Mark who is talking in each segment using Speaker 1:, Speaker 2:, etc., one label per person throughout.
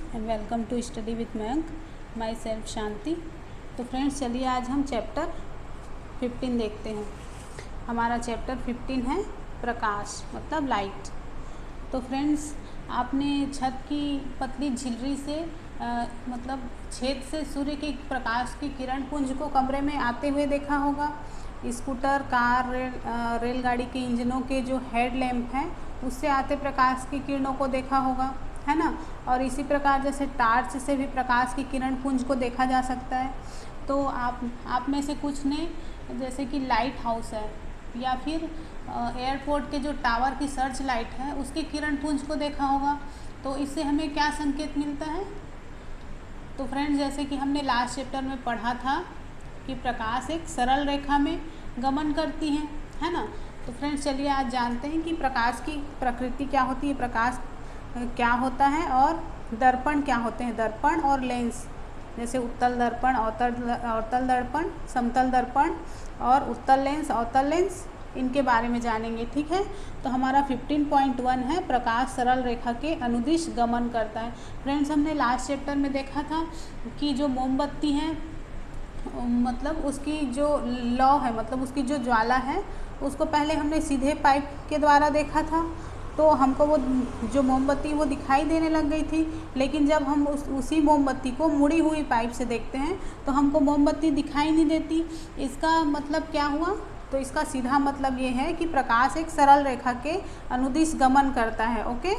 Speaker 1: And welcome to study with Mayank, myself Shanti. तो friends, चलिए आज हम चैप्टर 15 देखते हैं। हमारा चैप्टर 15 है प्रकाश मतलब लाइट। तो फ्रेंड्स, आपने छत की पतली झिल्ली से मतलब छेद से सूर्य के प्रकाश की किरण पुंज को कमरे में आते हुए देखा होगा। स्कूटर, कार, रेलगाड़ी के इंजनों के जो हेड लैम्प हैं उससे आते प्रकाश की किरणों को देखा होगा, है ना। और इसी प्रकार जैसे टार्च से भी प्रकाश की किरण पुंज को देखा जा सकता है। तो आप में से कुछ ने जैसे कि लाइट हाउस है या फिर एयरपोर्ट के जो टावर की सर्च लाइट है उसकी किरण पुंज को देखा होगा। तो इससे हमें क्या संकेत मिलता है? तो फ्रेंड्स, जैसे कि हमने लास्ट चैप्टर में पढ़ा था कि प्रकाश एक सरल रेखा में गमन करती है ना। तो फ्रेंड्स, चलिए आज जानते हैं कि प्रकाश की प्रकृति क्या होती है, प्रकाश क्या होता है और दर्पण क्या होते हैं। दर्पण और लेंस, जैसे उत्तल दर्पण, अवतल दर्पण, समतल दर्पण और उत्तल लेंस, अवतल लेंस, इनके बारे में जानेंगे। ठीक है। तो हमारा 15.1 है प्रकाश सरल रेखा के अनुदिश गमन करता है। फ्रेंड्स, हमने लास्ट चैप्टर में देखा था कि जो मोमबत्ती है मतलब उसकी जो लौ है, मतलब उसकी जो ज्वाला है उसको पहले हमने सीधे पाइप के द्वारा देखा था। तो हमको वो जो मोमबत्ती वो दिखाई देने लग गई थी, लेकिन जब हम उसी मोमबत्ती को मुड़ी हुई पाइप से देखते हैं तो हमको मोमबत्ती दिखाई नहीं देती। इसका मतलब क्या हुआ? तो इसका सीधा मतलब ये है कि प्रकाश एक सरल रेखा के अनुदिश गमन करता है। ओके,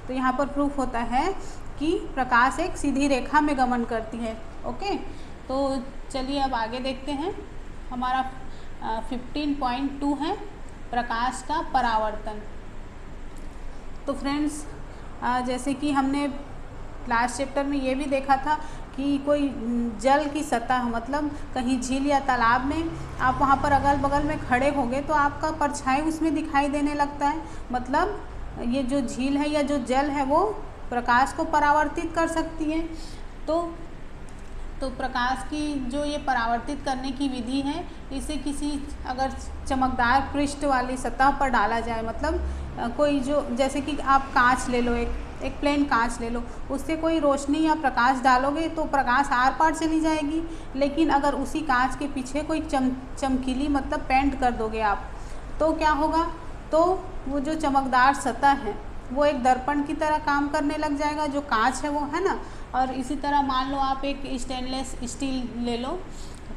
Speaker 1: तो यहाँ पर प्रूफ होता है कि प्रकाश एक सीधी रेखा में गमन करती है। ओके, तो चलिए अब आगे देखते हैं। हमारा 15.2 है प्रकाश का परावर्तन। तो फ्रेंड्स, जैसे कि हमने लास्ट चैप्टर में ये भी देखा था कि कोई जल की सतह, मतलब कहीं झील या तालाब में आप वहाँ पर अगल बगल में खड़े होंगे तो आपका परछाई उसमें दिखाई देने लगता है। मतलब ये जो झील है या जो जल है वो प्रकाश को परावर्तित कर सकती है। तो प्रकाश की जो ये परावर्तित करने की विधि है, इसे किसी अगर चमकदार पृष्ठ वाली सतह पर डाला जाए, मतलब कोई जो जैसे कि आप कांच ले लो, एक प्लेन कांच ले लो, उससे कोई रोशनी या प्रकाश डालोगे तो प्रकाश आर पार चली जाएगी। लेकिन अगर उसी कांच के पीछे कोई चमकीली मतलब पेंट कर दोगे आप, तो क्या होगा? तो वो जो चमकदार सतह है वो एक दर्पण की तरह काम करने लग जाएगा, जो कांच है वो, है ना। और इसी तरह मान लो आप एक स्टेनलेस स्टील ले लो,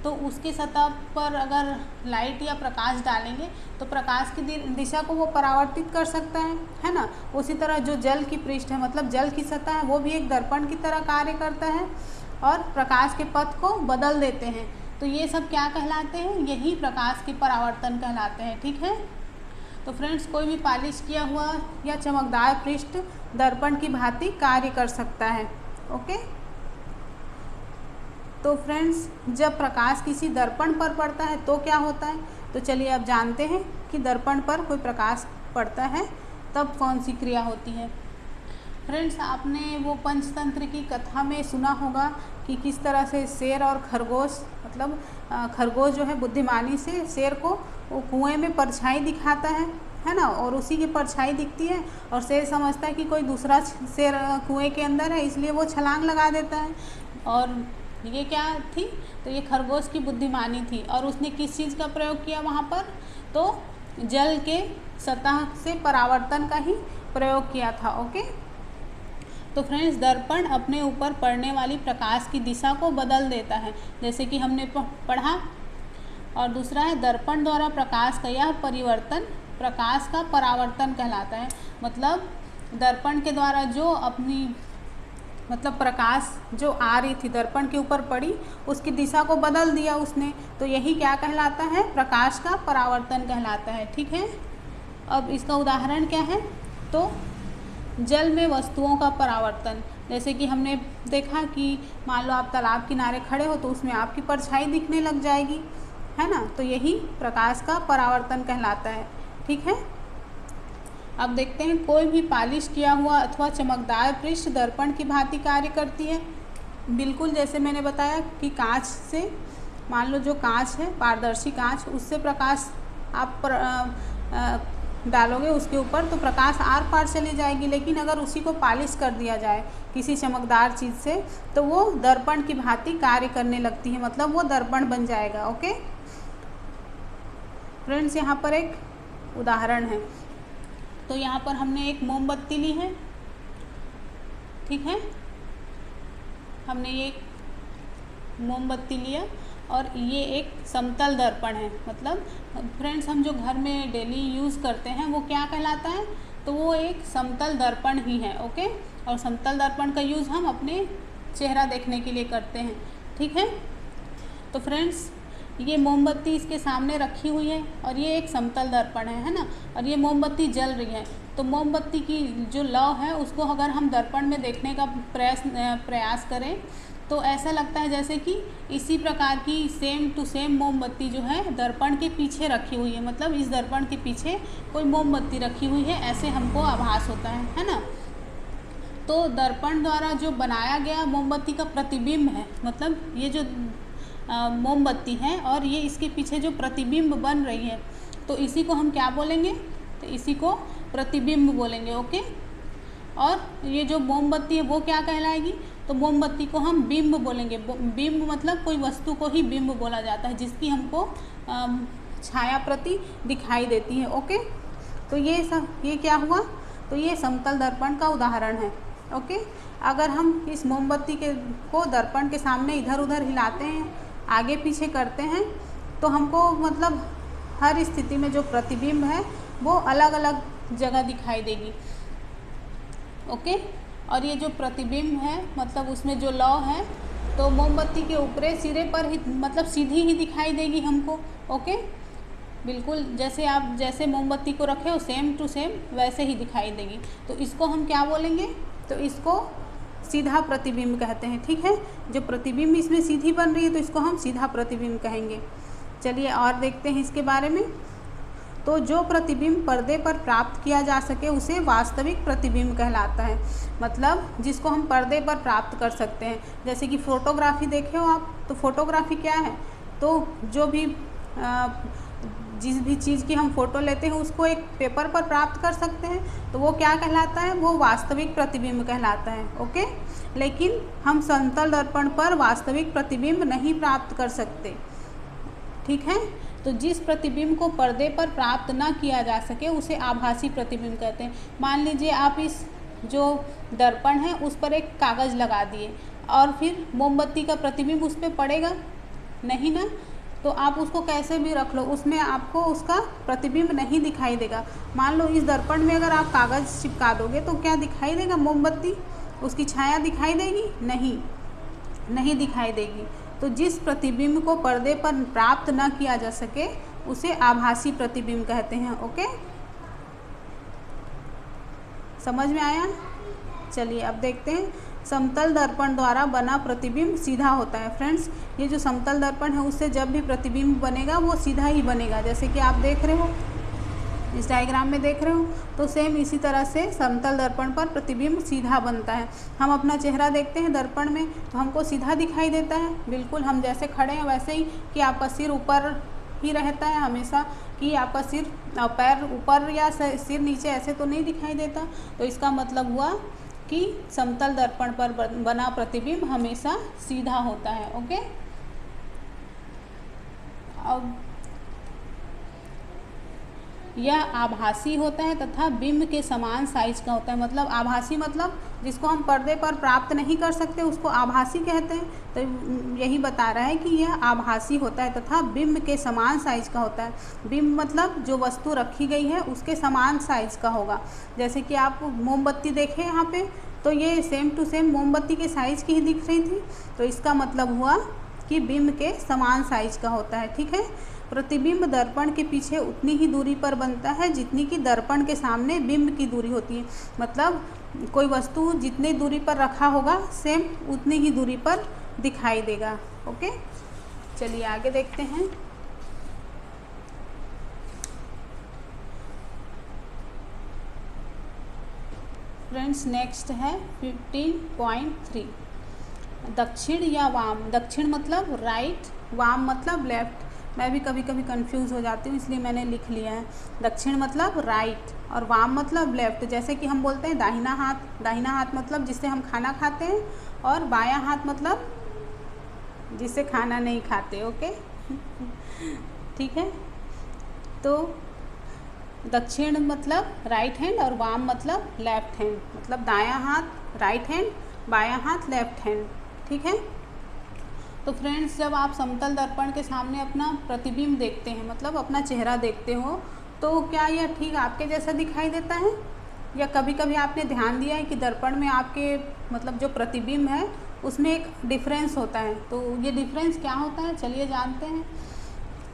Speaker 1: तो उसकी सतह पर अगर लाइट या प्रकाश डालेंगे तो प्रकाश की दिशा को वो परावर्तित कर सकता है ना। उसी तरह जो जल की पृष्ठ है, मतलब जल की सतह है, वो भी एक दर्पण की तरह कार्य करता है और प्रकाश के पथ को बदल देते हैं। तो ये सब क्या कहलाते हैं? यही प्रकाश के परावर्तन कहलाते हैं। ठीक है। तो फ्रेंड्स, कोई भी पॉलिश किया हुआ या चमकदार पृष्ठ दर्पण की भांति कार्य कर सकता है। ओके, तो फ्रेंड्स, जब प्रकाश किसी दर्पण पर पड़ता है तो क्या होता है? तो चलिए अब जानते हैं कि दर्पण पर कोई प्रकाश पड़ता है तब कौन सी क्रिया होती है। फ्रेंड्स, आपने वो पंचतंत्र की कथा में सुना होगा कि किस तरह से शेर और खरगोश, मतलब खरगोश जो है बुद्धिमानी से शेर को वो कुएं में परछाई दिखाता है ना, और उसी की परछाई दिखती है और शेर समझता है कि कोई दूसरा शेर कुएं के अंदर है, इसलिए वो छलांग लगा देता है। और ये क्या थी? तो ये खरगोश की बुद्धिमानी थी। और उसने किस चीज़ का प्रयोग किया वहाँ पर? तो जल के सतह से परावर्तन का ही प्रयोग किया था। ओके, तो फ्रेंड्स, दर्पण अपने ऊपर पड़ने वाली प्रकाश की दिशा को बदल देता है, जैसे कि हमने पढ़ा। और दूसरा है दर्पण द्वारा प्रकाश का यह परिवर्तन प्रकाश का परावर्तन कहलाता है। मतलब दर्पण के द्वारा जो अपनी मतलब प्रकाश जो आ रही थी दर्पण के ऊपर पड़ी, उसकी दिशा को बदल दिया उसने, तो यही क्या कहलाता है? प्रकाश का परावर्तन कहलाता है। ठीक है। अब इसका उदाहरण क्या है? तो जल में वस्तुओं का परावर्तन, जैसे कि हमने देखा कि मान लो आप तालाब किनारे खड़े हो तो उसमें आपकी परछाई दिखने लग जाएगी, है ना। तो यही प्रकाश का परावर्तन कहलाता है। ठीक है। अब देखते हैं, कोई भी पॉलिश किया हुआ अथवा चमकदार पृष्ठ दर्पण की भांति कार्य करती है। बिल्कुल जैसे मैंने बताया कि कांच से, मान लो जो कांच है पारदर्शी कांच, उससे प्रकाश आप डालोगे उसके ऊपर तो प्रकाश आर पार चली जाएगी, लेकिन अगर उसी को पॉलिश कर दिया जाए किसी चमकदार चीज़ से तो वो दर्पण की भांति कार्य करने लगती है, मतलब वो दर्पण बन जाएगा। ओके फ्रेंड्स, यहाँ पर एक उदाहरण है। तो यहाँ पर हमने एक मोमबत्ती ली है, ठीक है, हमने ये मोमबत्ती लिया और ये एक समतल दर्पण है। मतलब फ्रेंड्स, हम जो घर में डेली यूज़ करते हैं वो क्या कहलाता है, तो वो एक समतल दर्पण ही है। ओके, और समतल दर्पण का यूज़ हम अपने चेहरा देखने के लिए करते हैं, ठीक है। तो फ्रेंड्स, ये मोमबत्ती इसके सामने रखी हुई है और ये एक समतल दर्पण है ना, और ये मोमबत्ती जल रही है। तो मोमबत्ती की जो लौ है उसको अगर हम दर्पण में देखने का प्रयास करें तो ऐसा लगता है जैसे कि इसी प्रकार की सेम टू सेम मोमबत्ती जो है दर्पण के पीछे रखी हुई है, मतलब इस दर्पण के पीछे कोई मोमबत्ती रखी हुई है, ऐसे हमको आभास होता है ना। तो दर्पण द्वारा जो बनाया गया मोमबत्ती का प्रतिबिंब है, मतलब ये जो मोमबत्ती है और ये इसके पीछे जो प्रतिबिंब बन रही है, तो इसी को हम क्या बोलेंगे, तो इसी को प्रतिबिंब बोलेंगे। ओके, और ये जो मोमबत्ती है वो क्या कहलाएगी, तो मोमबत्ती को हम बिंब बोलेंगे। बिंब मतलब कोई वस्तु को ही बिंब बोला जाता है जिसकी हमको छाया प्रति दिखाई देती है। ओके, तो ये क्या हुआ, तो ये समतल दर्पण का उदाहरण है। ओके, अगर हम इस मोमबत्ती को दर्पण के सामने इधर उधर हिलाते हैं, आगे पीछे करते हैं, तो हमको मतलब हर स्थिति में जो प्रतिबिंब है वो अलग अलग जगह दिखाई देगी। ओके, और ये जो प्रतिबिंब है मतलब उसमें जो लौ है तो मोमबत्ती के ऊपरी सिरे पर ही, मतलब सीधी ही दिखाई देगी हमको। ओके, बिल्कुल जैसे मोमबत्ती को रखे हो सेम टू सेम वैसे ही दिखाई देगी। तो इसको हम क्या बोलेंगे, तो इसको सीधा प्रतिबिंब कहते हैं, ठीक है। जो प्रतिबिंब इसमें सीधी बन रही है तो इसको हम सीधा प्रतिबिंब कहेंगे। चलिए और देखते हैं इसके बारे में। तो जो प्रतिबिंब पर्दे पर प्राप्त किया जा सके उसे वास्तविक प्रतिबिंब कहलाता है, मतलब जिसको हम पर्दे पर प्राप्त कर सकते हैं। जैसे कि फ़ोटोग्राफी देखे हो आप, तो फ़ोटोग्राफी क्या है, तो जो भी जिस भी चीज़ की हम फ़ोटो लेते हैं उसको एक पेपर पर प्राप्त कर सकते हैं, तो वो क्या कहलाता है, वो वास्तविक प्रतिबिंब कहलाता है। ओके, लेकिन हम समतल दर्पण पर वास्तविक प्रतिबिंब नहीं प्राप्त कर सकते, ठीक है। तो जिस प्रतिबिंब को पर्दे पर प्राप्त न किया जा सके उसे आभासी प्रतिबिंब कहते हैं। मान लीजिए आप इस जो दर्पण है उस पर एक कागज़ लगा दिए और फिर मोमबत्ती का प्रतिबिंब उस पर पड़ेगा नहीं ना, तो आप उसको कैसे भी रख लो उसमें आपको उसका प्रतिबिंब नहीं दिखाई देगा। मान लो इस दर्पण में अगर आप कागज़ चिपका दोगे तो क्या दिखाई देगा, मोमबत्ती उसकी छाया दिखाई देगी, नहीं दिखाई देगी। तो जिस प्रतिबिंब को पर्दे पर प्राप्त न किया जा सके उसे आभासी प्रतिबिंब कहते हैं। ओके, समझ में आया। चलिए अब देखते हैं, समतल दर्पण द्वारा बना प्रतिबिंब सीधा होता है। फ्रेंड्स, ये जो समतल दर्पण है उससे जब भी प्रतिबिंब बनेगा वो सीधा ही बनेगा, जैसे कि आप देख रहे हो इस डायग्राम में देख रहे हो, तो सेम इसी तरह से समतल दर्पण पर प्रतिबिंब सीधा बनता है। हम अपना चेहरा देखते हैं दर्पण में तो हमको सीधा दिखाई देता है, बिल्कुल हम जैसे खड़े हैं वैसे ही, कि आपका सिर ऊपर ही रहता है हमेशा, कि आपका सिर पैर ऊपर या सिर नीचे ऐसे तो नहीं दिखाई देता। तो इसका मतलब हुआ कि समतल दर्पण पर बना प्रतिबिंब हमेशा सीधा होता है। ओके, अब यह आभासी होता है तथा बिंब के समान साइज का होता है। मतलब आभासी मतलब जिसको हम पर्दे पर प्राप्त नहीं कर सकते उसको आभासी कहते हैं। तो यही बता रहा है कि यह आभासी होता है तथा बिंब के समान साइज का होता है। बिंब मतलब जो वस्तु रखी गई है उसके समान साइज का होगा। जैसे कि आप मोमबत्ती देखें यहाँ पे, तो ये सेम टू सेम मोमबत्ती के साइज़ की ही दिख रही थी, तो इसका मतलब हुआ कि बिंब के समान साइज का होता है, ठीक है। प्रतिबिंब दर्पण के पीछे उतनी ही दूरी पर बनता है जितनी कि दर्पण के सामने बिंब की दूरी होती है। मतलब कोई वस्तु जितनी दूरी पर रखा होगा सेम उतनी ही दूरी पर दिखाई देगा। ओके, चलिए आगे देखते हैं। फ्रेंड्स, नेक्स्ट है 15.3 दक्षिण या वाम। दक्षिण मतलब राइट, वाम मतलब लेफ्ट। मैं भी कभी कभी कंफ्यूज हो जाती हूँ, इसलिए मैंने लिख लिया है। दक्षिण मतलब राइट और वाम मतलब लेफ्ट। जैसे कि हम बोलते हैं दाहिना हाथ मतलब जिससे हम खाना खाते हैं, और बायां हाथ मतलब जिससे खाना नहीं खाते। ओके ठीक है। तो दक्षिण मतलब राइट हैंड और वाम मतलब लेफ्ट हैंड, मतलब दायां हाथ राइट हैंड, बायां हाथ लेफ्ट हैंड। ठीक है। तो फ्रेंड्स, जब आप समतल दर्पण के सामने अपना प्रतिबिंब देखते हैं, मतलब अपना चेहरा देखते हो, तो क्या यह ठीक आपके जैसा दिखाई देता है? या कभी कभी आपने ध्यान दिया है कि दर्पण में आपके मतलब जो प्रतिबिंब है उसमें एक डिफरेंस होता है। तो ये डिफरेंस क्या होता है, चलिए जानते हैं।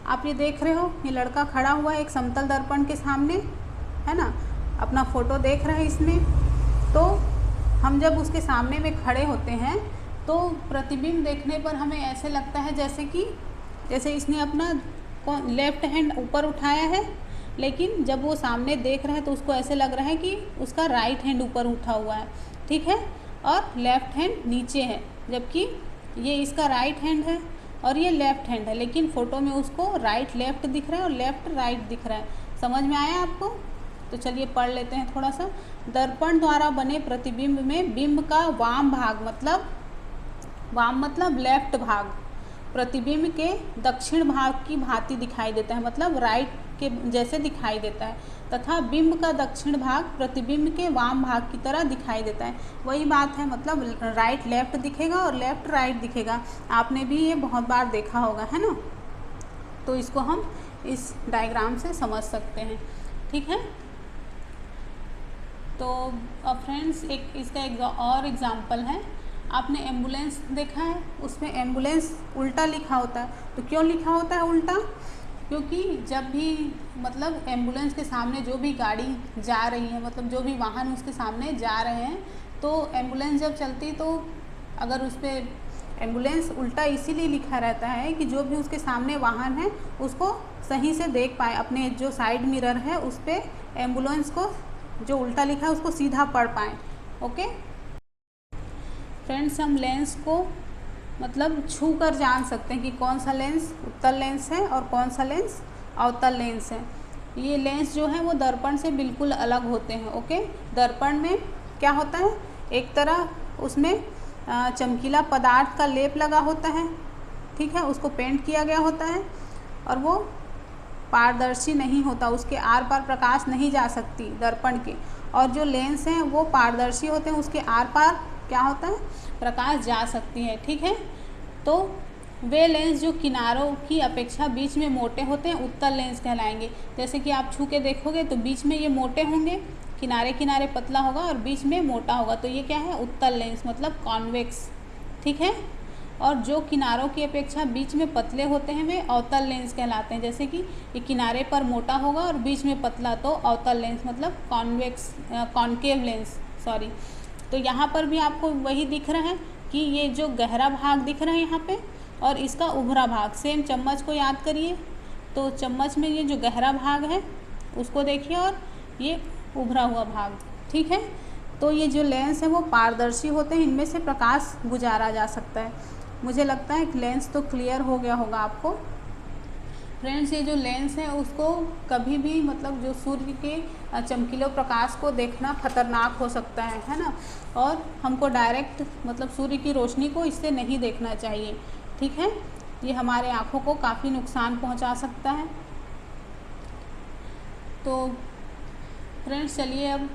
Speaker 1: आप ये देख रहे हो, ये लड़का खड़ा हुआ है एक समतल दर्पण के सामने, है ना, अपना फ़ोटो देख रहा है इसमें। तो हम जब उसके सामने में खड़े होते हैं तो प्रतिबिंब देखने पर हमें ऐसे लगता है जैसे इसने अपना लेफ्ट हैंड ऊपर उठाया है, लेकिन जब वो सामने देख रहा है तो उसको ऐसे लग रहा है कि उसका राइट हैंड ऊपर उठा हुआ है। ठीक है। और लेफ्ट हैंड नीचे है, जबकि ये इसका राइट हैंड है और ये लेफ्ट हैंड है, लेकिन फ़ोटो में उसको राइट लेफ्ट दिख रहा है और लेफ्ट राइट दिख रहा है। समझ में आया आपको? तो चलिए पढ़ लेते हैं थोड़ा सा। दर्पण द्वारा बने प्रतिबिंब में बिंब का वाम मतलब लेफ्ट भाग प्रतिबिंब के दक्षिण भाग की भांति दिखाई देता है, मतलब राइट के जैसे दिखाई देता है, तथा बिंब का दक्षिण भाग प्रतिबिंब के वाम भाग की तरह दिखाई देता है। वही बात है, मतलब राइट लेफ्ट दिखेगा और लेफ्ट राइट दिखेगा। आपने भी ये बहुत बार देखा होगा, है ना। तो इसको हम इस डायग्राम से समझ सकते हैं। ठीक है। तो अब फ्रेंड्स, एक इसका एक और एग्जाम्पल है। आपने एम्बुलेंस देखा है, उसमें एम्बुलेंस उल्टा लिखा होता है। तो क्यों लिखा होता है उल्टा? क्योंकि जब भी मतलब एम्बुलेंस के सामने जो भी गाड़ी जा रही है, मतलब जो भी वाहन उसके सामने जा रहे हैं, तो एम्बुलेंस जब चलती तो अगर उस पर एम्बुलेंस उल्टा इसीलिए लिखा रहता है कि जो भी उसके सामने वाहन है उसको सही से देख पाए, अपने जो साइड मिरर है उस पर एम्बुलेंस को जो उल्टा लिखा है उसको सीधा पढ़ पाएँ। ओके फ्रेंड्स, हम लेंस को मतलब छू कर जान सकते हैं कि कौन सा लेंस उत्तल लेंस है और कौन सा लेंस अवतल लेंस है। ये लेंस जो है वो दर्पण से बिल्कुल अलग होते हैं। ओके, दर्पण में क्या होता है, एक तरह उसमें चमकीला पदार्थ का लेप लगा होता है। ठीक है, उसको पेंट किया गया होता है और वो पारदर्शी नहीं होता, उसके आर पार प्रकाश नहीं जा सकती दर्पण के। और जो लेंस हैं वो पारदर्शी होते हैं, उसके आर पार क्या होता है, प्रकाश जा सकती है। ठीक है। तो वे लेंस जो किनारों की अपेक्षा बीच में मोटे होते हैं उत्तल लेंस कहलाएंगे। जैसे कि आप छू के देखोगे तो बीच में ये मोटे होंगे, किनारे किनारे पतला होगा और बीच में मोटा होगा, तो ये क्या है, उत्तल लेंस मतलब कॉन्वेक्स। ठीक है। और जो किनारों की अपेक्षा बीच में पतले होते हैं वे अवतल लेंस कहलाते हैं। जैसे कि ये किनारे पर मोटा होगा और बीच में पतला, तो अवतल लेंस मतलब कॉन्केव लेंस, सॉरी। तो यहाँ पर भी आपको वही दिख रहा है कि ये जो गहरा भाग दिख रहा है यहाँ पे और इसका उभरा भाग, सेम चम्मच को याद करिए। तो चम्मच में ये जो गहरा भाग है उसको देखिए और ये उभरा हुआ भाग। ठीक है। तो ये जो लेंस है वो पारदर्शी होते हैं, इनमें से प्रकाश गुजारा जा सकता है। मुझे लगता है कि लेंस तो क्लियर हो गया होगा आपको। फ्रेंड्स, ये जो लेंस है उसको कभी भी मतलब जो सूर्य के चमकीले प्रकाश को देखना खतरनाक हो सकता है ना, और हमको डायरेक्ट मतलब सूर्य की रोशनी को इससे नहीं देखना चाहिए। ठीक है, ये हमारे आँखों को काफ़ी नुकसान पहुंचा सकता है। तो फ्रेंड्स, चलिए अब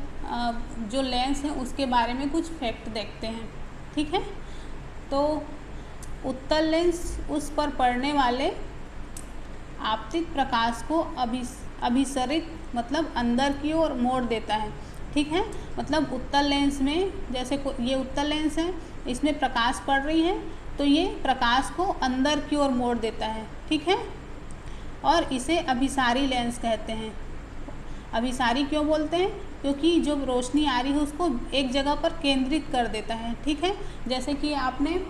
Speaker 1: जो लेंस है उसके बारे में कुछ फैक्ट देखते हैं। ठीक है। तो उत्तल लेंस उस पर पड़ने वाले आपतित प्रकाश को अभिसरित मतलब अंदर की ओर मोड़ देता है। ठीक है, मतलब उत्तल लेंस में जैसे ये उत्तल लेंस है, इसमें प्रकाश पड़ रही है तो ये प्रकाश को अंदर की ओर मोड़ देता है। ठीक है, और इसे अभिसारी लेंस कहते हैं। अभिसारी क्यों बोलते हैं? क्योंकि जो रोशनी आ रही है उसको एक जगह पर केंद्रित कर देता है। ठीक है, जैसे कि आपने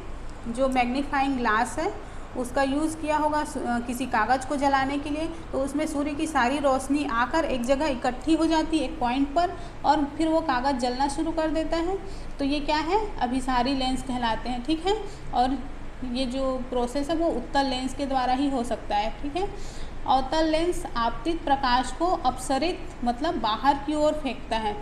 Speaker 1: जो मैग्नीफाइंग ग्लास है उसका यूज़ किया होगा किसी कागज़ को जलाने के लिए, तो उसमें सूर्य की सारी रोशनी आकर एक जगह इकट्ठी हो जाती है एक पॉइंट पर और फिर वो कागज़ जलना शुरू कर देता है। तो ये क्या है, अभिसारी लेंस कहलाते हैं। ठीक है, और ये जो प्रोसेस है वो उत्तल लेंस के द्वारा ही हो सकता है, ठीक है। अवतल लेंस आपतित प्रकाश को अपसरित मतलब बाहर की ओर फेंकता है,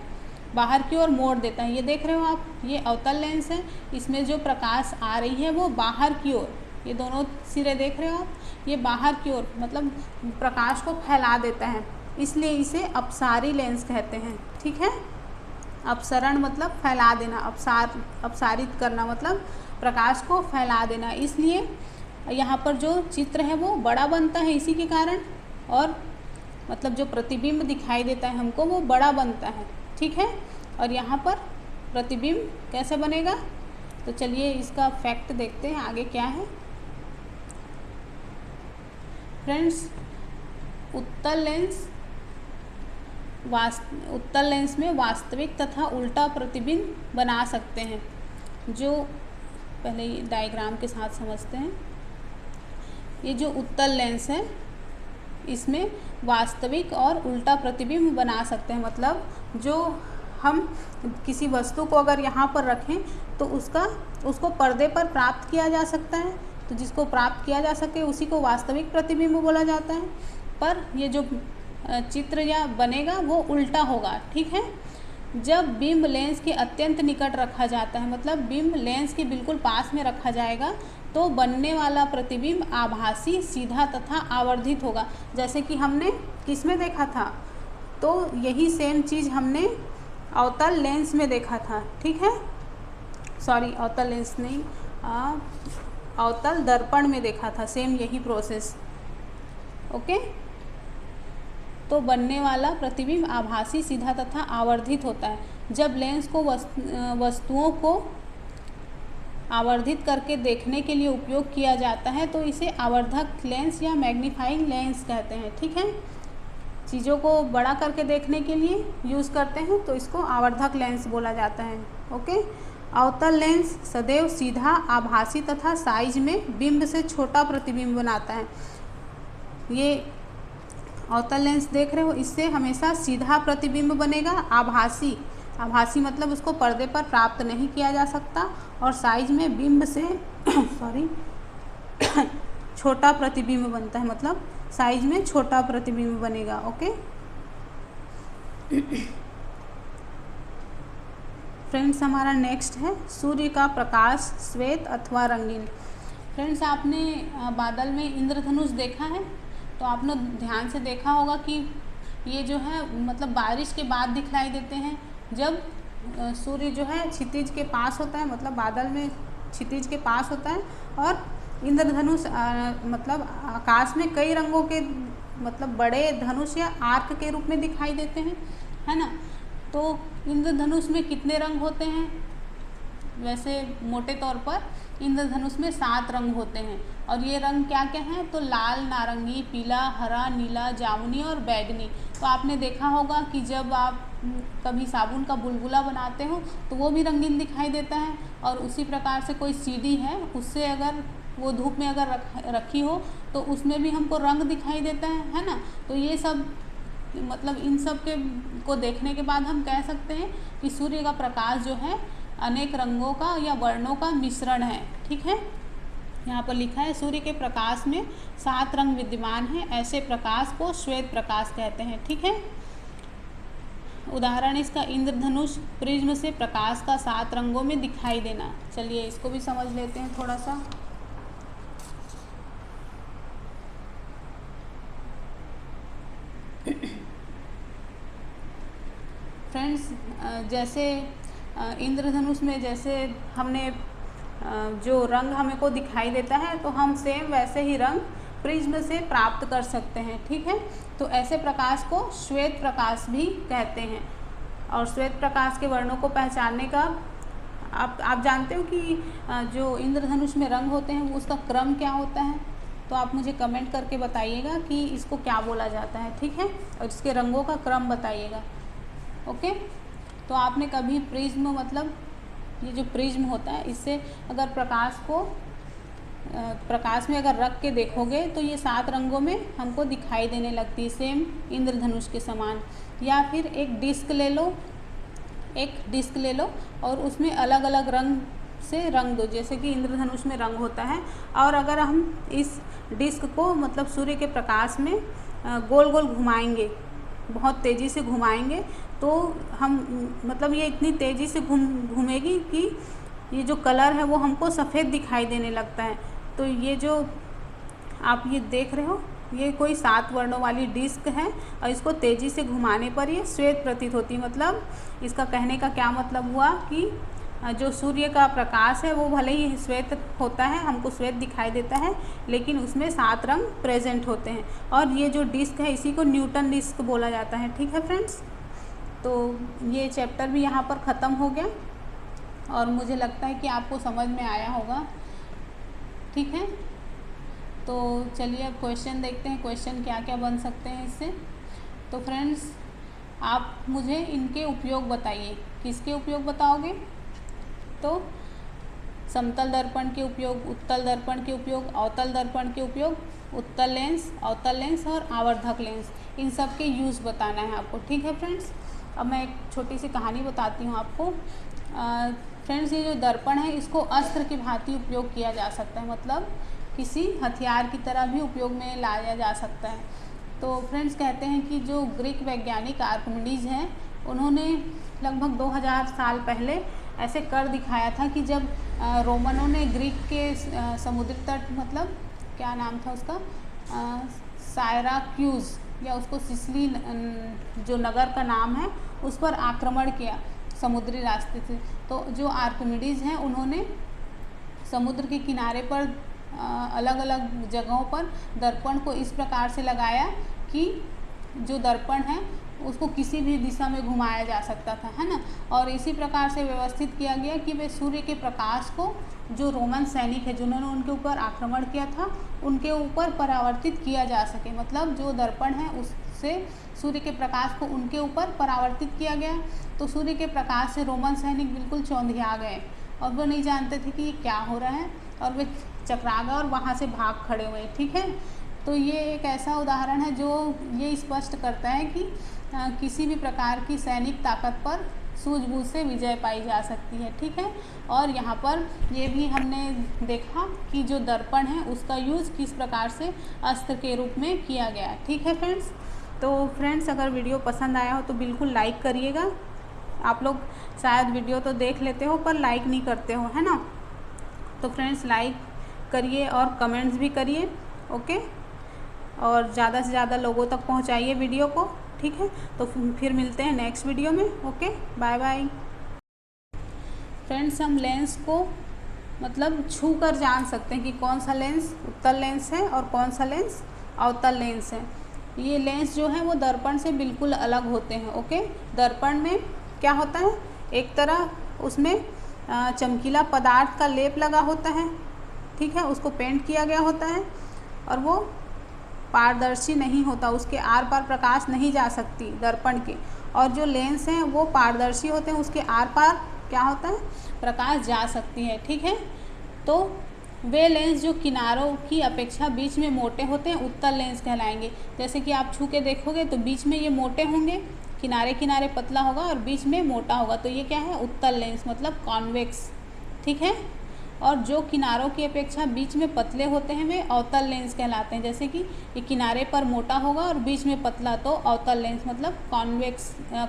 Speaker 1: बाहर की ओर मोड़ देता है। ये देख रहे हो आप, ये अवतल लेंस है, इसमें जो प्रकाश आ रही है वो बाहर की ओर, ये दोनों सिरे देख रहे हो आप, ये बाहर की ओर मतलब प्रकाश को फैला देता है, इसलिए इसे अपसारी लेंस कहते हैं, ठीक है। अपसरण मतलब फैला देना, अपसारित करना मतलब प्रकाश को फैला देना, इसलिए यहाँ पर जो चित्र है वो बड़ा बनता है इसी के कारण, और मतलब जो प्रतिबिंब दिखाई देता है हमको वो बड़ा बनता है, ठीक है। और यहाँ पर प्रतिबिंब कैसे बनेगा, तो चलिए इसका फैक्ट देखते हैं आगे क्या है। फ्रेंड्स, उत्तल लेंस में वास्तविक तथा उल्टा प्रतिबिंब बना सकते हैं। जो पहले ये डायग्राम के साथ समझते हैं, ये जो उत्तल लेंस है इसमें वास्तविक और उल्टा प्रतिबिंब बना सकते हैं, मतलब जो हम किसी वस्तु को अगर यहाँ पर रखें तो उसको पर्दे पर प्राप्त किया जा सकता है, तो जिसको प्राप्त किया जा सके उसी को वास्तविक प्रतिबिंब बोला जाता है। पर ये जो चित्र या बनेगा वो उल्टा होगा, ठीक है। जब बिंब लेंस के अत्यंत निकट रखा जाता है, मतलब बिंब लेंस के बिल्कुल पास में रखा जाएगा, तो बनने वाला प्रतिबिंब आभासी, सीधा तथा आवर्धित होगा। जैसे कि हमने किस में देखा था, तो यही सेम चीज़ हमने अवतल लेंस में देखा था, ठीक है। सॉरी, अवतल लेंस नहीं, अवतल दर्पण में देखा था, सेम यही प्रोसेस, ओके। तो बनने वाला प्रतिबिंब आभासी, सीधा तथा आवर्धित होता है। जब लेंस को वस्तुओं को आवर्धित करके देखने के लिए उपयोग किया जाता है तो इसे आवर्धक लेंस या मैग्नीफाइंग लेंस कहते हैं, ठीक है। चीज़ों को बड़ा करके देखने के लिए यूज़ करते हैं तो इसको आवर्धक लेंस बोला जाता है, ओके। अवतल लेंस सदैव सीधा, आभासी तथा साइज में बिंब से छोटा प्रतिबिंब बनाता है। ये अवतल लेंस देख रहे हो, इससे हमेशा सीधा प्रतिबिंब बनेगा, आभासी मतलब उसको पर्दे पर प्राप्त नहीं किया जा सकता, और साइज में बिंब से छोटा प्रतिबिंब बनता है, मतलब साइज में छोटा प्रतिबिंब बनेगा, ओके। फ्रेंड्स, हमारा नेक्स्ट है सूर्य का प्रकाश श्वेत अथवा रंगीन। फ्रेंड्स, आपने बादल में इंद्रधनुष देखा है, तो आपने ध्यान से देखा होगा कि ये जो है मतलब बारिश के बाद दिखलाई देते हैं, जब सूर्य जो है क्षितिज के पास होता है, मतलब बादल में क्षितिज के पास होता है, और इंद्रधनुष मतलब आकाश में कई रंगों के मतलब बड़े धनुष या आर्क के रूप में दिखाई देते हैं, है ना। तो इंद्रधनुष में कितने रंग होते हैं, वैसे मोटे तौर पर इंद्रधनुष में 7 रंग होते हैं, और ये रंग क्या क्या हैं, तो लाल, नारंगी, पीला, हरा, नीला, जामुनी और बैगनी। तो आपने देखा होगा कि जब आप कभी साबुन का बुलबुला बनाते हो तो वो भी रंगीन दिखाई देता है, और उसी प्रकार से कोई सीढ़ी है, उससे अगर वो धूप में अगर रखी हो तो उसमें भी हमको रंग दिखाई देता है ना। तो ये सब मतलब इन सब को देखने के बाद हम कह सकते हैं कि सूर्य का प्रकाश जो है अनेक रंगों का या वर्णों का मिश्रण है, ठीक है। यहाँ पर लिखा है सूर्य के प्रकाश में 7 रंग विद्यमान हैं, ऐसे प्रकाश को श्वेत प्रकाश कहते हैं, ठीक है। उदाहरण इसका इंद्रधनुष प्रिज्म से प्रकाश का 7 रंगों में दिखाई देना। चलिए इसको भी समझ लेते हैं थोड़ा सा। फ्रेंड्स, जैसे इंद्रधनुष में जैसे हमने जो रंग हमें को दिखाई देता है, तो हम सेम वैसे ही रंग प्रिज्म से प्राप्त कर सकते हैं, ठीक है। तो ऐसे प्रकाश को श्वेत प्रकाश भी कहते हैं। और श्वेत प्रकाश के वर्णों को पहचानने का आप जानते हो कि जो इंद्रधनुष में रंग होते हैं उसका क्रम क्या होता है, तो आप मुझे कमेंट करके बताइएगा कि इसको क्या बोला जाता है, ठीक है, और इसके रंगों का क्रम बताइएगा, ओके। तो आपने कभी प्रिज्म मतलब ये जो प्रिज्म होता है, इससे अगर प्रकाश में अगर रख के देखोगे तो ये 7 रंगों में हमको दिखाई देने लगती है, सेम इंद्रधनुष के समान। या फिर एक डिस्क ले लो और उसमें अलग अलग रंग से रंग दो, जैसे कि इंद्रधनुष में रंग होता है। और अगर हम इस डिस्क को मतलब सूर्य के प्रकाश में गोल गोल घुमाएंगे, बहुत तेज़ी से घुमाएंगे, तो हम मतलब ये इतनी तेज़ी से घूमेगी कि ये जो कलर है वो हमको सफ़ेद दिखाई देने लगता है। तो ये जो आप ये देख रहे हो, ये कोई 7 वर्णों वाली डिस्क है और इसको तेज़ी से घुमाने पर ये श्वेत प्रतीत होती है। मतलब इसका कहने का क्या मतलब हुआ कि जो सूर्य का प्रकाश है वो भले ही श्वेत होता है, हमको श्वेत दिखाई देता है, लेकिन उसमें 7 रंग प्रेजेंट होते हैं। और ये जो डिस्क है इसी को न्यूटन डिस्क बोला जाता है। ठीक है फ्रेंड्स, तो ये चैप्टर भी यहाँ पर ख़त्म हो गया और मुझे लगता है कि आपको समझ में आया होगा। ठीक है, तो चलिए अब क्वेश्चन देखते हैं, क्वेश्चन क्या क्या बन सकते हैं इससे। तो फ्रेंड्स, आप मुझे इनके उपयोग बताइए। किसके उपयोग बताओगे? तो समतल दर्पण के उपयोग, उत्तल दर्पण के उपयोग, अवतल दर्पण के उपयोग, उत्तल लेंस, अवतल लेंस और आवर्धक लेंस, इन सब के यूज़ बताना है आपको। ठीक है फ्रेंड्स, अब मैं एक छोटी सी कहानी बताती हूँ आपको। फ्रेंड्स, ये जो दर्पण है इसको अस्त्र की भांति उपयोग किया जा सकता है, मतलब किसी हथियार की तरह भी उपयोग में लाया जा सकता है। तो फ्रेंड्स, कहते हैं कि जो ग्रीक वैज्ञानिक आर्किमिडीज हैं, उन्होंने लगभग 2000 साल पहले ऐसे कर दिखाया था कि जब रोमनों ने ग्रीक के समुद्री तट, मतलब क्या नाम था उसका, सायराक्यूज या उसको सिसिली जो नगर का नाम है, उस पर आक्रमण किया समुद्री रास्ते से। तो जो आर्किमिडीज हैं उन्होंने समुद्र के किनारे पर अलग अलग जगहों पर दर्पण को इस प्रकार से लगाया कि जो दर्पण है उसको किसी भी दिशा में घुमाया जा सकता था, है ना। और इसी प्रकार से व्यवस्थित किया गया कि वे सूर्य के प्रकाश को, जो रोमन सैनिक है जिन्होंने उनके ऊपर आक्रमण किया था, उनके ऊपर परावर्तित किया जा सके। मतलब जो दर्पण है उससे सूर्य के प्रकाश को उनके ऊपर परावर्तित किया गया। तो सूर्य के प्रकाश से रोमन सैनिक बिल्कुल चौंधिया गए और वो नहीं जानते थे कि ये क्या हो रहा है, और वे चकरा गए और वहाँ से भाग खड़े हुए। ठीक है, तो ये एक ऐसा उदाहरण है जो ये स्पष्ट करता है कि किसी भी प्रकार की सैनिक ताकत पर सूझबूझ से विजय पाई जा सकती है। ठीक है, और यहाँ पर ये भी हमने देखा कि जो दर्पण है उसका यूज़ किस प्रकार से अस्त्र के रूप में किया गया। ठीक है फ्रेंड्स, तो फ्रेंड्स, अगर वीडियो पसंद आया हो तो बिल्कुल लाइक करिएगा। आप लोग शायद वीडियो तो देख लेते हो पर लाइक नहीं करते हो, है ना। तो फ्रेंड्स, लाइक करिए और कमेंट्स भी करिए, ओके, और ज़्यादा से ज़्यादा लोगों तक पहुंचाइए वीडियो को। ठीक है, तो फिर मिलते हैं नेक्स्ट वीडियो में। Okay, bye bye. फ्रेंड्स, हम लेंस को मतलब छू कर जान सकते हैं कि कौन सा लेंस उत्तल लेंस है और कौन सा लेंस अवतल लेंस है। ये लेंस जो है वो दर्पण से बिल्कुल अलग होते हैं। ओके, दर्पण में क्या होता है, एक तरह उसमें चमकीला पदार्थ का लेप लगा होता है। ठीक है, उसको पेंट किया गया होता है और वो पारदर्शी नहीं होता, उसके आर पार प्रकाश नहीं जा सकती दर्पण के। और जो लेंस हैं वो पारदर्शी होते हैं, उसके आर पार क्या होता है, प्रकाश जा सकती है। ठीक है, तो वे लेंस जो किनारों की अपेक्षा बीच में मोटे होते हैं उत्तल लेंस कहलाएंगे। जैसे कि आप छू के देखोगे तो बीच में ये मोटे होंगे, किनारे किनारे पतला होगा और बीच में मोटा होगा, तो ये क्या है, उत्तल लेंस मतलब कॉन्वेक्स। ठीक है, और जो किनारों की अपेक्षा बीच में पतले होते हैं वे अवतल लेंस कहलाते हैं। जैसे कि ये किनारे पर मोटा होगा और बीच में पतला, तो अवतल लेंस मतलब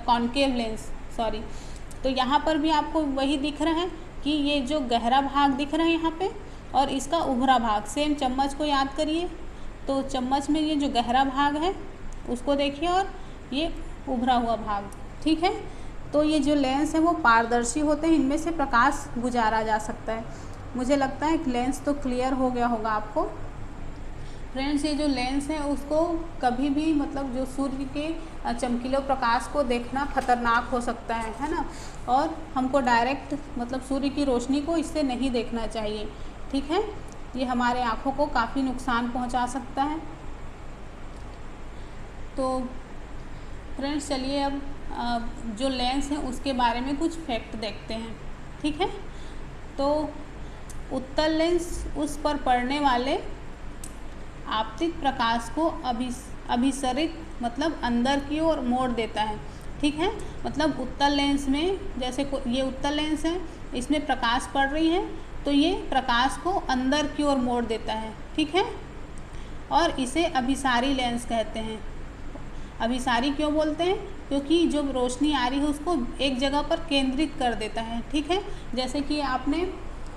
Speaker 1: कॉन्केव लेंस, सॉरी। तो यहाँ पर भी आपको वही दिख रहा है कि ये जो गहरा भाग दिख रहा है यहाँ पे और इसका उभरा भाग, सेम चम्मच को याद करिए। तो चम्मच में ये जो गहरा भाग है उसको देखिए और ये उभरा हुआ भाग। ठीक है, तो ये जो लेंस है वो पारदर्शी होते हैं, इनमें से प्रकाश गुजारा जा सकता है। मुझे लगता है कि लेंस तो क्लियर हो गया होगा आपको। फ्रेंड्स, ये जो लेंस है उसको कभी भी मतलब जो सूर्य के चमकीले प्रकाश को देखना खतरनाक हो सकता है ना, और हमको डायरेक्ट मतलब सूर्य की रोशनी को इससे नहीं देखना चाहिए। ठीक है, ये हमारे आँखों को काफ़ी नुकसान पहुंचा सकता है। तो फ्रेंड्स, चलिए अब जो लेंस है उसके बारे में कुछ फैक्ट देखते हैं। ठीक है, तो उत्तल लेंस उस पर पड़ने वाले आपतित प्रकाश को अभिसरित मतलब अंदर की ओर मोड़ देता है। ठीक है, मतलब उत्तल लेंस में, जैसे ये उत्तल लेंस है इसमें प्रकाश पड़ रही है तो ये प्रकाश को अंदर की ओर मोड़ देता है, ठीक है, और इसे अभिसारी लेंस कहते हैं। अभिसारी क्यों बोलते हैं? क्योंकि जो रोशनी आ रही है उसको एक जगह पर केंद्रित कर देता है, ठीक है। जैसे कि आपने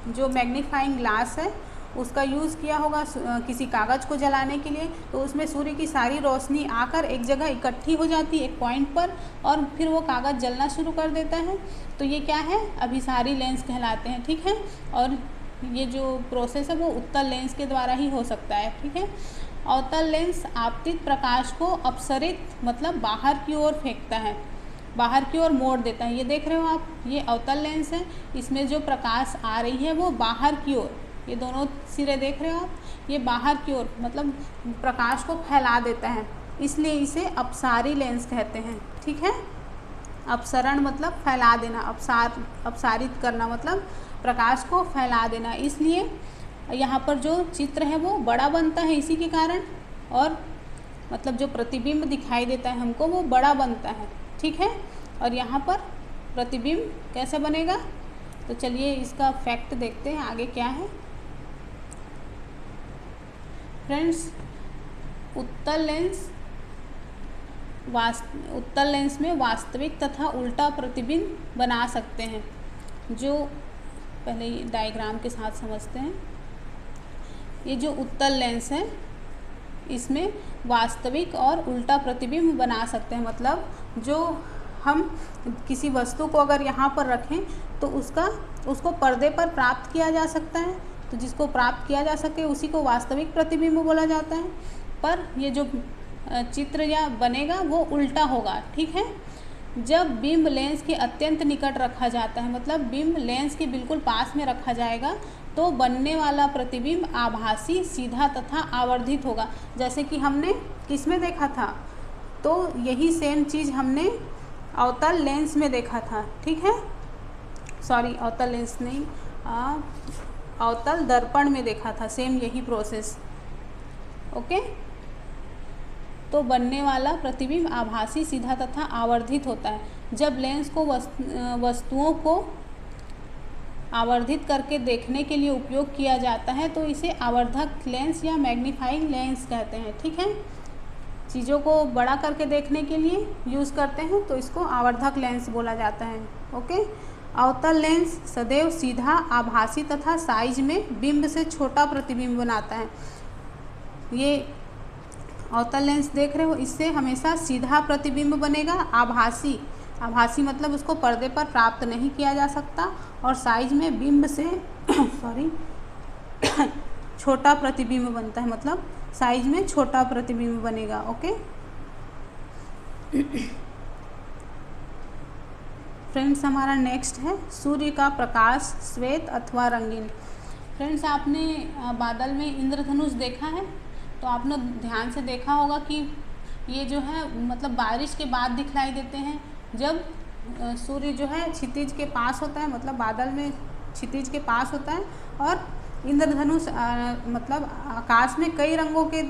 Speaker 1: जो मैग्नीफाइंग ग्लास है उसका यूज़ किया होगा किसी कागज़ को जलाने के लिए, तो उसमें सूर्य की सारी रोशनी आकर एक जगह इकट्ठी हो जाती है एक पॉइंट पर, और फिर वो कागज़ जलना शुरू कर देता है। तो ये क्या है? अभिसारी लेंस कहलाते हैं, ठीक है। और ये जो प्रोसेस है वो उत्तल लेंस के द्वारा ही हो सकता है, ठीक है। अवतल लेंस आपतित प्रकाश को अपसरित मतलब बाहर की ओर फेंकता है, बाहर की ओर मोड़ देता है। ये देख रहे हो आप, ये अवतल लेंस है, इसमें जो प्रकाश आ रही है वो बाहर की ओर, ये दोनों सिरे देख रहे हो आप, ये बाहर की ओर मतलब प्रकाश को फैला देता है, इसलिए इसे अपसारी लेंस कहते हैं, ठीक है। अपसरण मतलब फैला देना, अपसारित करना मतलब प्रकाश को फैला देना, इसलिए यहाँ पर जो चित्र है वो बड़ा बनता है इसी के कारण, और मतलब जो प्रतिबिंब दिखाई देता है हमको वो बड़ा बनता है, ठीक है। और यहाँ पर प्रतिबिंब कैसे बनेगा? तो चलिए इसका फैक्ट देखते हैं आगे क्या है। फ्रेंड्स, उत्तल लेंस में वास्तविक तथा उल्टा प्रतिबिंब बना सकते हैं। जो पहले डायग्राम के साथ समझते हैं। ये जो उत्तल लेंस है इसमें वास्तविक और उल्टा प्रतिबिंब बना सकते हैं, मतलब जो हम किसी वस्तु को अगर यहाँ पर रखें तो उसको पर्दे पर प्राप्त किया जा सकता है, तो जिसको प्राप्त किया जा सके उसी को वास्तविक प्रतिबिंब बोला जाता है। पर ये जो चित्र या बनेगा वो उल्टा होगा, ठीक है। जब बिंब लेंस के अत्यंत निकट रखा जाता है, मतलब बिंब लेंस के बिल्कुल पास में रखा जाएगा, तो बनने वाला प्रतिबिंब आभासी, सीधा तथा आवर्धित होगा। जैसे कि हमने किस में देखा था, तो यही सेम चीज़ हमने अवतल लेंस में देखा था, ठीक है। सॉरी, अवतल लेंस नहीं, अवतल दर्पण में देखा था, सेम यही प्रोसेस, ओके। तो बनने वाला प्रतिबिंब आभासी, सीधा तथा आवर्धित होता है। जब लेंस को वस्तुओं को आवर्धित करके देखने के लिए उपयोग किया जाता है तो इसे आवर्धक लेंस या मैग्नीफाइंग लेंस कहते हैं, ठीक है। चीज़ों को बड़ा करके देखने के लिए यूज़ करते हैं तो इसको आवर्धक लेंस बोला जाता है, ओके। अवतल लेंस सदैव सीधा, आभासी तथा साइज में बिंब से छोटा प्रतिबिंब बनाता है। ये अवतल लेंस देख रहे हो, इससे हमेशा सीधा प्रतिबिंब बनेगा, आभासी मतलब उसको पर्दे पर प्राप्त नहीं किया जा सकता, और साइज में बिंब से छोटा प्रतिबिंब बनता है, मतलब साइज में छोटा प्रतिबिंब बनेगा, ओके। फ्रेंड्स, हमारा नेक्स्ट है सूर्य का प्रकाश श्वेत अथवा रंगीन। फ्रेंड्स, आपने बादल में इंद्रधनुष देखा है, तो आपने ध्यान से देखा होगा कि ये जो है मतलब बारिश के बाद दिखलाई देते हैं, जब सूर्य जो है क्षितिज के पास होता है, मतलब बादल में क्षितिज के पास होता है, और इंद्रधनुष मतलब आकाश में कई रंगों के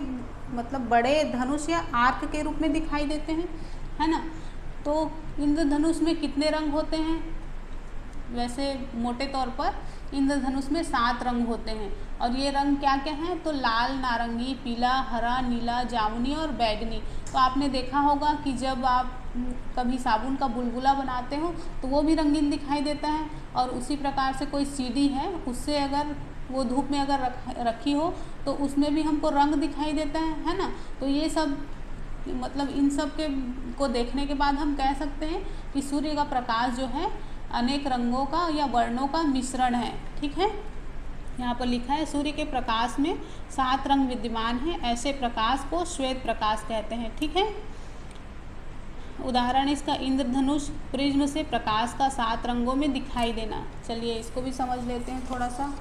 Speaker 1: मतलब बड़े धनुष या आर्क के रूप में दिखाई देते हैं, है ना। तो इंद्रधनुष में कितने रंग होते हैं? वैसे मोटे तौर पर इंद्रधनुष में 7 रंग होते हैं, और ये रंग क्या क्या हैं? तो लाल, नारंगी, पीला, हरा, नीला, जामुनी और बैगनी। तो आपने देखा होगा कि जब आप कभी साबुन का बुलबुला बनाते हो तो वो भी रंगीन दिखाई देता है, और उसी प्रकार से कोई सीढ़ी है उससे अगर वो धूप में अगर रखी हो तो उसमें भी हमको रंग दिखाई देता है ना। तो ये सब मतलब इन सब को देखने के बाद हम कह सकते हैं कि सूर्य का प्रकाश जो है अनेक रंगों का या वर्णों का मिश्रण है, ठीक है। यहाँ पर लिखा है सूर्य के प्रकाश में 7 रंग विद्यमान हैं, ऐसे प्रकाश को श्वेत प्रकाश कहते हैं, ठीक है। उदाहरण इसका इंद्रधनुष प्रिज्म से प्रकाश का 7 रंगों में दिखाई देना। चलिए इसको भी समझ लेते हैं थोड़ा सा।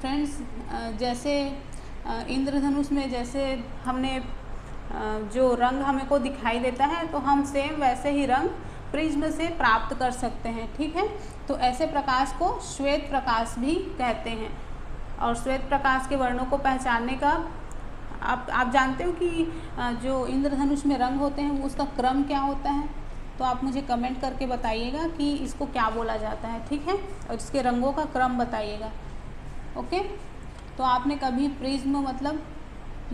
Speaker 1: फ्रेंड्स, जैसे इंद्रधनुष में जैसे हमने जो रंग हमें को दिखाई देता है तो हम सेम वैसे ही रंग प्रिज्म से प्राप्त कर सकते हैं, ठीक है। तो ऐसे प्रकाश को श्वेत प्रकाश भी कहते हैं, और श्वेत प्रकाश के वर्णों को पहचानने का आप जानते हो कि जो इंद्रधनुष में रंग होते हैं वो उसका क्रम क्या होता है? तो आप मुझे कमेंट करके बताइएगा कि इसको क्या बोला जाता है, ठीक है, और इसके रंगों का क्रम बताइएगा। ओके, तो आपने कभी प्रिज्म, मतलब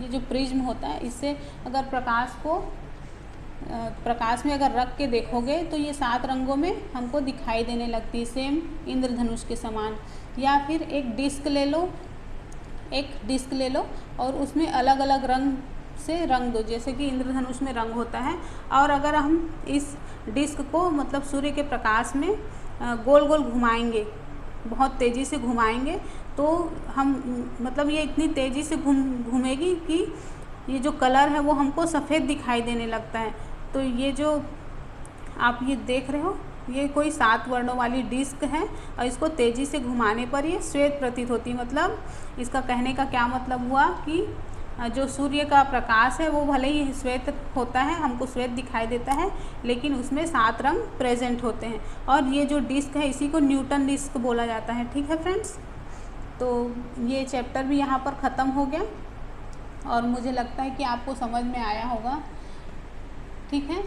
Speaker 1: ये जो प्रिज्म होता है, इससे अगर प्रकाश में अगर रख के देखोगे तो ये 7 रंगों में हमको दिखाई देने लगती है, सेम इंद्रधनुष के समान। या फिर एक डिस्क ले लो और उसमें अलग अलग रंग से रंग दो, जैसे कि इंद्रधनुष में रंग होता है। और अगर हम इस डिस्क को मतलब सूर्य के प्रकाश में गोल गोल घुमाएंगे, बहुत तेज़ी से घुमाएंगे, तो हम मतलब ये इतनी तेज़ी से घूमेगी कि ये जो कलर है वो हमको सफ़ेद दिखाई देने लगता है। तो ये जो आप ये देख रहे हो, ये कोई 7 वर्णों वाली डिस्क है और इसको तेज़ी से घुमाने पर ये श्वेत प्रतीत होती है। मतलब इसका कहने का क्या मतलब हुआ कि जो सूर्य का प्रकाश है वो भले ही श्वेत होता है, हमको श्वेत दिखाई देता है, लेकिन उसमें 7 रंग प्रेजेंट होते हैं। और ये जो डिस्क है इसी को न्यूटन डिस्क बोला जाता है, ठीक है फ्रेंड्स। तो ये चैप्टर भी यहाँ पर ख़त्म हो गया और मुझे लगता है कि आपको समझ में आया होगा, ठीक है।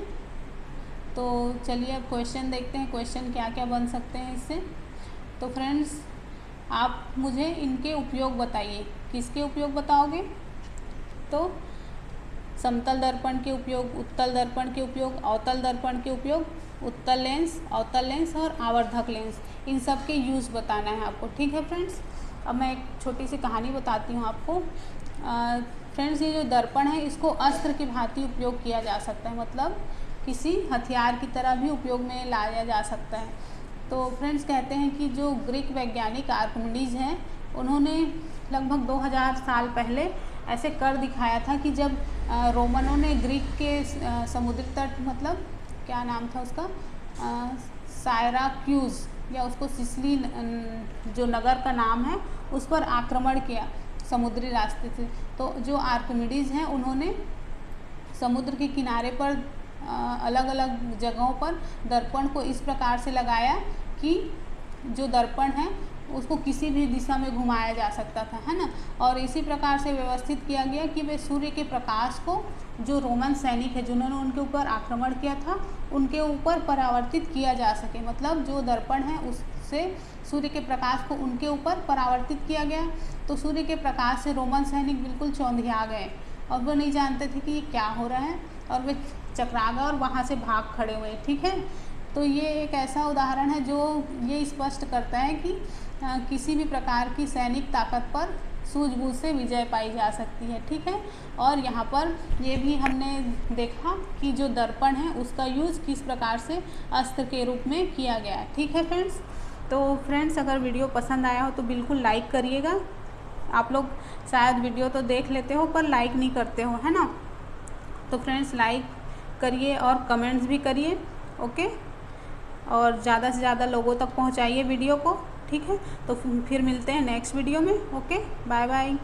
Speaker 1: तो चलिए अब क्वेश्चन देखते हैं, क्वेश्चन क्या क्या बन सकते हैं इससे। तो फ्रेंड्स आप मुझे इनके उपयोग बताइए। किसके उपयोग बताओगे? तो समतल दर्पण के उपयोग, उत्तल दर्पण के उपयोग, अवतल दर्पण के उपयोग, उत्तल लेंस और आवर्धक लेंस, इन सब के यूज़ बताना है आपको, ठीक है फ्रेंड्स। अब मैं एक छोटी सी कहानी बताती हूँ आपको। फ्रेंड्स ये जो दर्पण है इसको अस्त्र की भांति उपयोग किया जा सकता है, मतलब किसी हथियार की तरह भी उपयोग में लाया जा सकता है। तो फ्रेंड्स कहते हैं कि जो ग्रीक वैज्ञानिक आर्किमिडीज हैं, उन्होंने लगभग 2000 साल पहले ऐसे कर दिखाया था कि जब रोमनों ने ग्रीक के समुद्री तट, मतलब क्या नाम था उसका, सायराक्यूज़ या उसको सिसिली जो नगर का नाम है, उस पर आक्रमण किया समुद्री रास्ते से। तो जो आर्किमिडीज हैं उन्होंने समुद्र के किनारे पर अलग अलग जगहों पर दर्पण को इस प्रकार से लगाया कि जो दर्पण है उसको किसी भी दिशा में घुमाया जा सकता था, है ना। और इसी प्रकार से व्यवस्थित किया गया कि वे सूर्य के प्रकाश को, जो रोमन सैनिक है जिन्होंने उनके ऊपर आक्रमण किया था, उनके ऊपर परावर्तित किया जा सके। मतलब जो दर्पण है उससे सूर्य के प्रकाश को उनके ऊपर परावर्तित किया गया। तो सूर्य के प्रकाश से रोमन सैनिक बिल्कुल चौंधिया गए और वो नहीं जानते थे कि ये क्या हो रहा है, और वे चकरा गए और वहाँ से भाग खड़े हुए, ठीक है। तो ये एक ऐसा उदाहरण है जो ये स्पष्ट करता है कि किसी भी प्रकार की सैनिक ताकत पर सूझबूझ से विजय पाई जा सकती है, ठीक है। और यहाँ पर ये भी हमने देखा कि जो दर्पण है उसका यूज़ किस प्रकार से अस्त्र के रूप में किया गया है, ठीक है फ्रेंड्स। तो फ्रेंड्स अगर वीडियो पसंद आया हो तो बिल्कुल लाइक करिएगा। आप लोग शायद वीडियो तो देख लेते हो पर लाइक नहीं करते हो, है ना। तो फ्रेंड्स लाइक करिए और कमेंट्स भी करिए, ओके। और ज़्यादा से ज़्यादा लोगों तक पहुंचाइए वीडियो को, ठीक है। तो फिर मिलते हैं नेक्स्ट वीडियो में, ओके, बाय बाय।